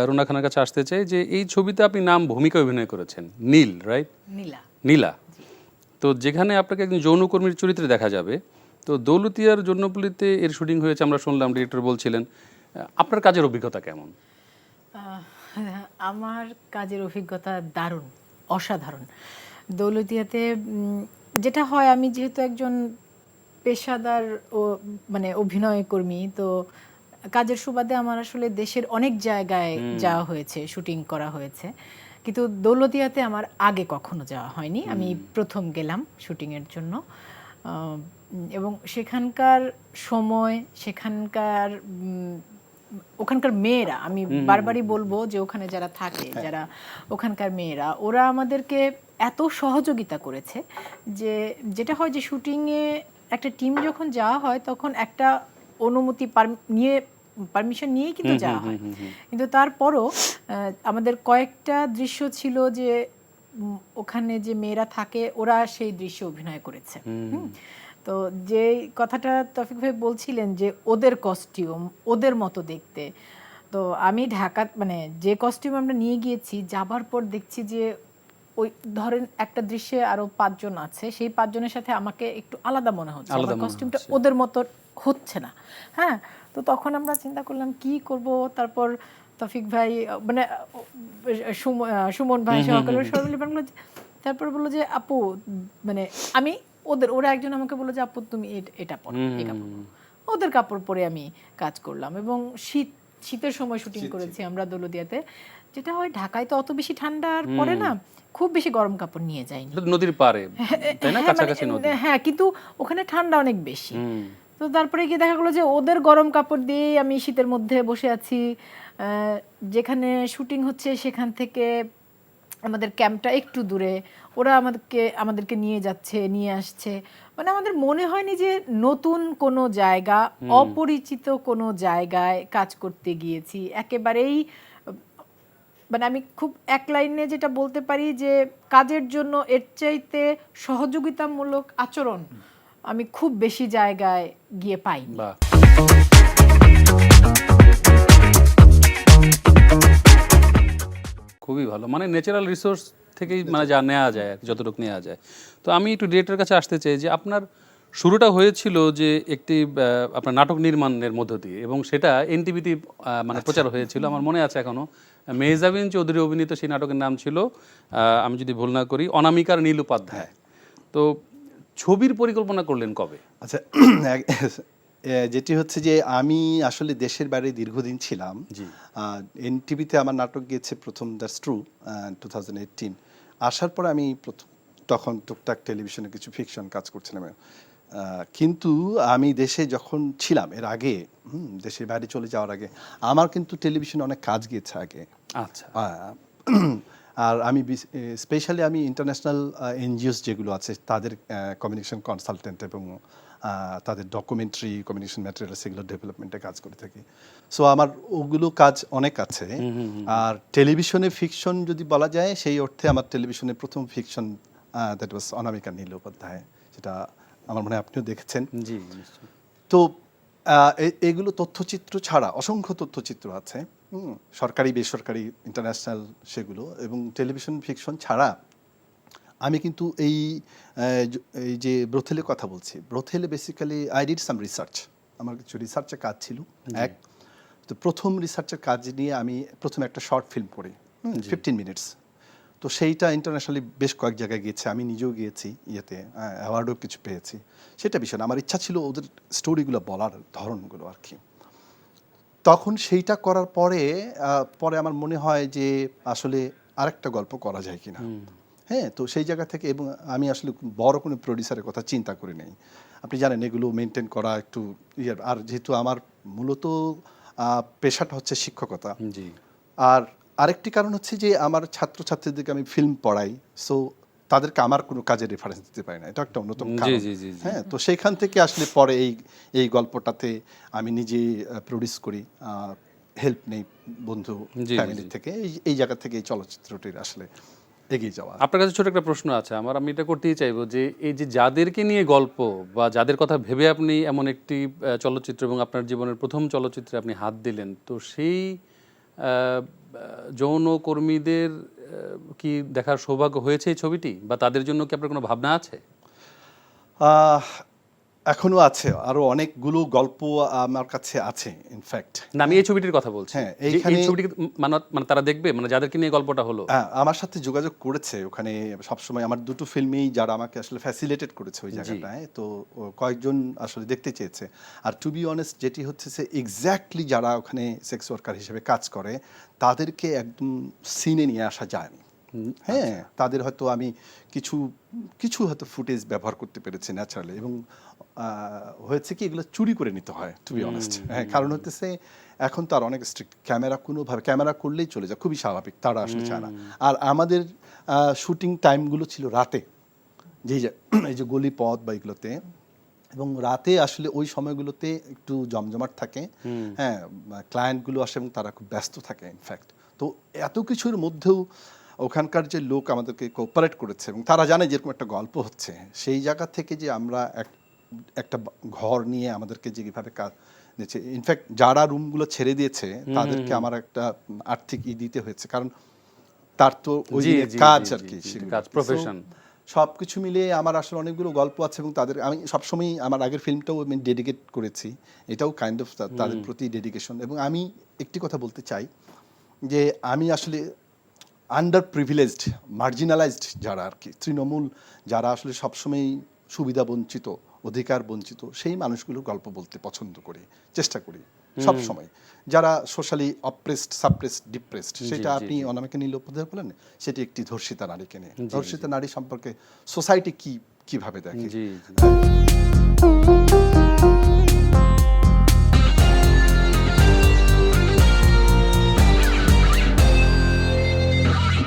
রুনা খানের কাছে আসতে চাই যে এই ছবিতে আপনি নাম ভূমিকা অভিনয় করেছেন নীল, রাইট? নীলা। নীলা। তো যেখানে আপনাকে একজন যৌনকর্মীর চরিত্রে দেখা যাবে, তো দৌলতিয়ার জন্মপল্লীতে এর শুটিং হয়েছে আমরা শুনলাম, ডিরেক্টর বলছিলেন। আপনার কাজের অভিজ্ঞতা কেমন? আমার কাজের অভিজ্ঞতা দারুণ, অসাধারণ। দৌলতিয়াতে যেটা হয়, আমি যেহেতু একজন পেশাদার ও মানে অভিনয় কর্মী, তো কাজের সুবাদে আমার আসলে দেশের অনেক জায়গায় যাওয়া হয়েছে, শুটিং করা হয়েছে, কিন্তু দৌলতিয়াতে আমার আগে কখনো যাওয়া হয়নি। আমি প্রথম গেলাম শুটিংয়ের জন্য। এবং সেখানকার সময়, সেখানকার ওখানকার মেয়েরা, আমি বারবারই বলবো যে ওখানে যারা থাকে, যারা ওখানকার মেয়েরা, ওরা আমাদেরকে এত সহযোগিতা করেছে যে যেটা হয় যে শুটিংয়ে একটা টিম যখন যাওয়া হয় তখন একটা অনুমতি পারমিশন নিয়েই কিন্তু যাওয়া হয়, কিন্তু তারপরও আমাদের কয়েকটা দৃশ্য ছিল যে ওখানে যে মেয়েরা থাকে ওরা সেই দৃশ্য অভিনয় করেছে। তো যে কথাটা তৌফিক ভাই বলছিলেন যে ওদের কস্টিউম, ওদের মতো দেখতে, তো আমি ঢাকা মানে যে কস্টিউম আমরা নিয়ে গিয়েছি, যাবার পর দেখছি যে ওই ধরেন একটা দৃশ্যে আরো 5 জন আছে, সেই 5 জনের সাথে আমাকে একটু আলাদা মনে হচ্ছে, আমার কস্টিউমটা ওদের মতো হচ্ছে না। হ্যাঁ, তো তখন আমরা চিন্তা করলাম কি করব। তারপর তৌফিক ভাই মানে সুমন ভাই সহকারে সবাই মিলে বলল, তারপর বললো যে আপু মানে আমি ওরা একজন আমাকে বললো যে আপু তুমি এটা পরো, এই কাপড় পরো। ওদের কাপড় পরে আমি কাজ করলাম এবং শীতের সময় শুটিং করেছি আমরা দৌলদিয়াতে। যেটা হয় ঢাকায় তো অত বেশি ঠান্ডা আর পড়ে না, খুব বেশি গরম কাপড় নিয়ে যাইনি। নদীর পাড়ে, তাই না? কাছাকাছি নদী। হ্যাঁ, কিন্তু ওখানে ঠান্ডা অনেক বেশি। তো তারপরে গিয়ে দেখা গেলো যে ওদের গরম কাপড় দিয়ে আমি শীতের মধ্যে বসে আছি। যেখানে শুটিং হচ্ছে সেখান থেকে আমাদের ক্যাম্পটা একটু দূরে, ওরা আমাদেরকে নিয়ে যাচ্ছে, নিয়ে আসছে, মানে আমাদের মনে হয়নি যে নতুন কোনো জায়গা, অপরিচিত কোনো জায়গায় কাজ করতে গিয়েছি। একেবারেই মানে আমি খুব এক লাইনে যেটা বলতে পারি যে কাজের জন্য এর চাইতে সহযোগিতামূলক আচরণ আমি খুব বেশি জায়গায় গিয়ে পাইনি। খুবই ভালো, মানে ন্যাচারাল রিসোর্স থেকেই মানে যা নেওয়া যায় আর যতটুকু নেওয়া যায়। তো আমি একটু ডিরেক্টরের কাছে আসতে চাই যে আপনার শুরুটা হয়েছিল যে একটি আপনার নাটক নির্মাণের মধ্য দিয়ে, এবং সেটা এনটিভিতে মানে প্রচার হয়েছিল, আমার মনে আছে এখনো। মেহজাবিন চৌধুরী অভিনীত সেই নাটকের নাম ছিল, আমি যদি ভুল না করি, অনামিকার নীল উপাধ্যায়। তো ছবির পরিকল্পনা করলেন কবে? আচ্ছা, যেটি হচ্ছে যে আমি আসলে দেশের বাইরে দীর্ঘদিন ছিলাম। এনটিভিতে আমার নাটক গিয়েছে প্রথম, দ্যাটস ট্রু, 2018। আসার পর আমি তখন টুকটাক টেলিভিশনে কিছু ফিকশন কাজ করছিলাম, কিন্তু আমি দেশে যখন ছিলাম এর আগে, দেশের বাইরে চলে যাওয়ার আগে আমার কিন্তু টেলিভিশনে অনেক কাজ গিয়েছে আগে। আচ্ছা। আর আমি স্পেশালি আমি ইন্টারন্যাশনাল এনজিওস যেগুলো আছে তাদের কমিউনিকেশন কনসালটেন্ট এবং তাদের ডকুমেন্টারি কমিউনিকেশন ম্যাটেরিয়ালস এগুলো ডেভেলপমেন্টে কাজ করে থাকি। সো আমার ওগুলো কাজ অনেক আছে। আর টেলিভিশনে ফিকশন যদি বলা যায়, সেই অর্থে আমার টেলিভিশনে প্রথম ফিকশন দ্যাট ওয়াজ অনামিকা নীল উপাধ্যায়, যেটা আমার মনে হয় আপনিও দেখেছেন। জি। তো এগুলো তথ্যচিত্র ছাড়া অসংখ্য তথ্যচিত্র আছে, সরকারি বেসরকারি ইন্টারন্যাশনাল সেগুলো, এবং টেলিভিশন ফিকশন ছাড়া আমি কিন্তু এই যে ব্রোথেলের কথা বলছি, ব্রোথেলে basically I did some research, আমার কিছু রিসার্চের কাজ ছিল। তো প্রথম রিসার্চের কাজ নিয়ে আমি প্রথমে একটা শর্ট ফিল্ম করি, 15 মিনিটস। তো সেইটা ইন্টারন্যাশনালি বেশ কয়েক জায়গায় গিয়েছে, আমি নিজেও গিয়েছি, ইয়েতে অ্যাওয়ার্ডও কিছু পেয়েছি। সেটা বিষয় না, আমার ইচ্ছা ছিল ওদের স্টোরিগুলো বলার ধরনগুলো আর কি। তখন সেইটা করার পরে আমার মনে হয় যে আসলে আরেকটা গল্প করা যায় কিনা। হ্যাঁ, তো সেই জায়গা থেকে, এবং আমি আসলে বড় কোনো প্রডিউসারের কথা চিন্তা করি নাই। আপনি জানেন এগুলো মেনটেন করা একটু আর যেহেতু আমার মূলত পেশাটা হচ্ছে শিক্ষকতা। জি। আর আরেকটি কারণ হচ্ছে যে আমার ছাত্রছাত্রীদেরকে আমি ফিল্ম পড়াই, সো তাদেরকে আমার কোনো কাজের রেফারেন্স দিতে পারি না, এটা একটা অন্যতম কারণ। হ্যাঁ, তো সেইখান থেকে আসলে পরে এই গল্পটাতে আমি নিজে প্রডিউস করি, হেল্প নেই বন্ধু ফ্যামিলি থেকে। এই জায়গা থেকে এই চলচ্চিত্রটির আসলে এগিয়ে যাওয়া। আপনার কাছে ছোট একটা প্রশ্ন আছে আমার, আমি এটা করতেই চাইবো যে এই যে যাদেরকে নিয়ে গল্প বা যাদের কথা ভেবে আপনি এমন একটি চলচ্চিত্র এবং আপনার জীবনের প্রথম চলচ্চিত্রে আপনি হাত দিলেন, তো সেই যৌনকর্মীদের কি দেখার সৌভাগ্য হয়েছে এই ছবিটি, বা তাদের জন্য কি আপনার কোনো ভাবনা আছে? এখনো আছে, আরো অনেকগুলো গল্প আমার কাছে আছে ইনফ্যাক্ট। না, আমি এই ছবিটির কথা বলছি। হ্যাঁ, যে এই ছবিটি মানে তারা দেখবে, মানে যাদেরকে নিয়ে গল্পটা হলো। আমার সাথে যোগাযোগ করেছে ওখানে সবসময়, আমার দুটো ফিল্মেই যারা আমাকে আসলে ফ্যাসিলিটেট করেছে ওই জায়গাটায়, তো কয়েকজন আসলে দেখতে চেয়েছে। আর টু বি অনেস্ট যেটি হচ্ছে সে এক্স্যাক্টলি যারা ওখানে সেক্স ওয়ার্কার হিসেবে কাজ করে তাদেরকে একদম সিনে নিয়ে আসা যায়নি। হ্যাঁ, তাদের হয়তো আমি কিছু কিছু হয়তো ফুটেজ ব্যবহার করতে পেরেছি ন্যাচারালি, এবং হয়েছে কি এগুলো চুরি করে নিতে হয় টু বি অনেস্ট। হ্যাঁ, কারণ হতেছে এখন তো আর অনেক স্ট্রিক্ট, ক্যামেরা কোনোভাবে ক্যামেরা করলেই চলে যায়, খুবই স্বাভাবিক, তারা আসলে চায় না। আর আমাদের শুটিং টাইমগুলো ছিল রাতে, যেই যে এই যে গলি পথ বা এগুলোতে, এবং রাতে আসলে ওই সময়গুলোতে একটু জমজমাট থাকে। হ্যাঁ, ক্লায়েন্টগুলো আসে এবং তারা খুব ব্যস্ত থাকে ইনফ্যাক্ট। তো এত কিছুর মধ্যেও ওখানকার যে লোক আমাদেরকে কোঅপারেট করেছে এবং তারা জানে যেরকম একটা গল্প হচ্ছে, সেই জায়গা থেকে যে আমরা একটা ঘর নিয়ে আমাদেরকে যেভাবে কাজ দিচ্ছে, ইনফ্যাক্ট যারা রুমগুলো ছেড়ে দিয়েছে তাদেরকে আমার একটা আর্থিক দিতে হয়েছে, কারণ তার তো ওই কাজ আর কি, কাজ, প্রফেশন, সব কিছু মিলিয়ে আমার আসলে অনেকগুলো গল্প আছে। এবং তাদের আমি সবসময় আমার আগের ফিল্মটাও আমি ডেডিকেট করেছি, এটাও কাইন্ড অফ তাদের প্রতি ডেডিকেশন। এবং আমি একটি কথা বলতে চাই যে আমি আসলে আন্ডার প্রিভিলেজড, মার্জিনালাইজড যারা আর কি, তৃণমূল যারা আসলে সবসময় সুবিধা বঞ্চিত, অধিকার বঞ্চিত, সেই মানুষগুলোর গল্প বলতে পছন্দ করি, চেষ্টা করি সব সময়। যারা সোশ্যালি অপ্রেসড, সাপ্রেসড, ডিপ্রেসড, সেটা আপনি অনামিকা নীলোপাধ্যায় বলেন, সেটি একটি ধর্ষিতা নারীকে নিয়ে। ধর্ষিতা নারী সম্পর্কে সোসাইটি কিভাবে দেখে।